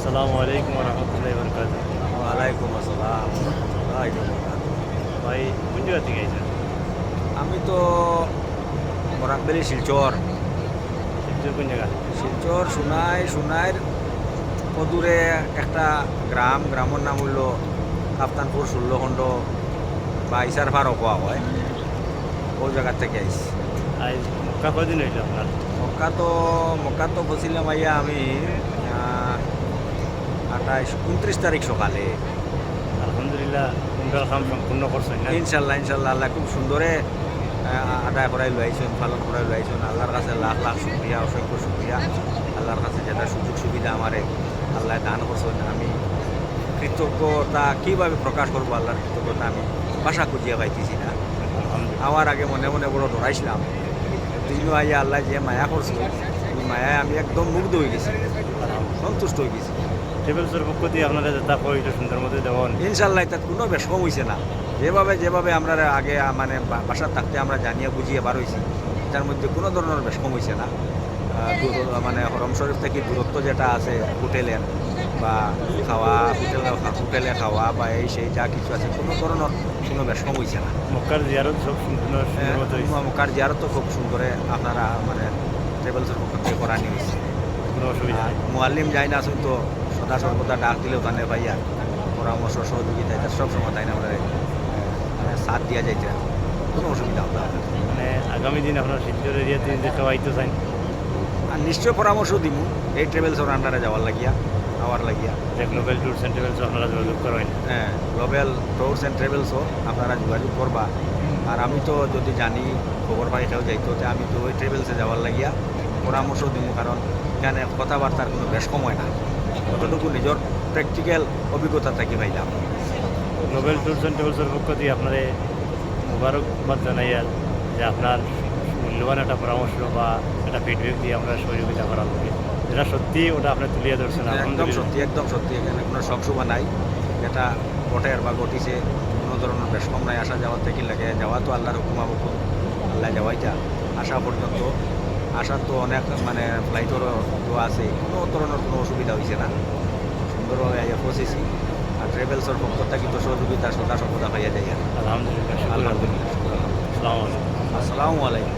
আসসালামু আলাইকুম রহমতুল্লাহি বরকাতুহ। ওয়ালাইকুম আসসালাম রহমতুল্লাহি ওয়া বারাকাতুহু। ভাই কোন জায়গা থেকে আইছেন? আমি তো বরাকবেলি শিলচর শিবচর কোন জায়গা? শিলচর সুনাইর অদূরে একটা গ্রামের নাম হইল কাপ্তানপুর ১৬ খণ্ড বা ইসারফার কোয়া হয়। ওই জায়গার থেকে আইস। আজ মক্কা কদিন হইল আপনার? মক্কা তো বসিলাম আইয়া আমি ২৮-২৯ তারিখ সকালে। আলহামদুলিল্লাহ উমরার কাম সম্পূর্ণ করছেন না? ইনশাল্লাহ আল্লাহ খুব সুন্দরে আদায় করাই লইছেন, পালন করাই লইছেন। আল্লাহর কাছে লাখ লাখ শুক্রিয়া, অসংখ্য শুক্রিয়া। আল্লাহর কাছে যেটা সুযোগ সুবিধা আমারে আল্লাহ দান করছেন, আমি কৃতজ্ঞতা কীভাবে প্রকাশ করবো আল্লাহর কৃতজ্ঞতা আমি ভাষা খুঁজিয়া পাইতেছি না। আলহামদুলিল্লাহ। আমার আগে মনে মনে বড় ডরাইছিলাম, দিনও আইয়া আল্লাহ যে মায়া করছে ওই মায়ায় আমি একদম মুগ্ধ হয়ে গেছি, সন্তুষ্ট হয়ে গেছি। ট্রেভেলসের পক্ষ দিয়ে আপনারা যেটা কইল সুন্দর মতো দেওয়ান। ইনশাল্লাহ তার কোনো বেশকম হয়েছে না। যেভাবে আমরা আগে মানে বাসার থাকতে আমরা জানিয়ে বুঝিয়ে বার হয়েছি, তার মধ্যে কোনো ধরনের বেশকম হয়েছে না। মানে হরম শরীফ থেকে দূরত্ব যেটা আছে হোটেলের বা হোটেলে খাওয়া বা এই সেই যা কিছু আছে কোনো ধরনের কোনো বেশকম হয়েছে না। মক্কার জিয়ারত সব সুন্দর মতো হয়েছে। মক্কার জিয়ারত তো খুব সুন্দরে আপনারা মানে ট্রেভেলসের পক্ষ থেকে করানি হয়েছে। কোনো অসুবিধা নেই। মোয়াল্লিম যাই না আসুন তো সদা সর্বদা ডাক দিলেও তানে ভাইয়া পরামর্শ সহযোগিতা এটা সবসময় তাই না আমরা সাথ দিয়া যাইতে কোনো অসুবিধা হবে না। মানে আগামী দিন আপনার শিবচর এরিয়াতে যে খাওয়াইতে চান, আর নিশ্চয় পরামর্শ দিব এই ট্রেভেলসের আন্ডারে যাওয়ার লাগিয়া যে গ্লোবাল ট্যুরস অ্যান্ড ট্রাভেলস আপনারা যোগাযোগ করেন। হ্যাঁ, গ্লোবাল ট্যুরস অ্যান্ড ট্রাভেলসও আপনারা যোগাযোগ করবা। আর আমি তো যদি জানি খবর পাই এটাও যাইতো তো আমি তো ওই ট্রাভেলসে যাওয়ার লাগিয়া পরামর্শ দিব, কারণ এখানে কথাবার্তার কোনো বেশ সময় না, কতটুকু নিজের প্র্যাকটিক্যাল অভিজ্ঞতা থাকি পাইলাম। গ্লোবাল ট্যুরস অ্যান্ড ট্রাভেলসের পক্ষ দিয়ে আপনারে মুবারকবাদ জানাই আর যে আপনার মূল্যবান একটা পরামর্শ বা একটা ফিডব্যাক দিয়ে আমরা সহযোগিতা করার লাগে, যেটা সত্যি ওটা আপনি তুলিয়ে ধরছেন। একদম সত্যি এখানে কোনো শখশুভা নাই, যেটা ঘটের বা ঘটিছে কোনো ধরনের বেশকম নাই। আসা যাওয়ার থেকে লাগে যাওয়া তো আল্লাহর হুকুম আল্লাহ যাওয়াইটা আসা পর্যন্ত আসার তো অনেক মানে ফ্লাইটেরও দোয়া আছে, কোনো ধরনের কোনো অসুবিধা হয়েছে না, সুন্দরভাবে আইয়া পৌঁছেছি। আর ট্রেভেলসের পক্ষ থেকে তো সহযোগিতা সদা সর্বদা পাইয়া যায়। আলহামদুলিল্লাহ। আলহামদুলিল্লাহ। আসসালামু আলাইকুম। আসসালামু আলাইকুম।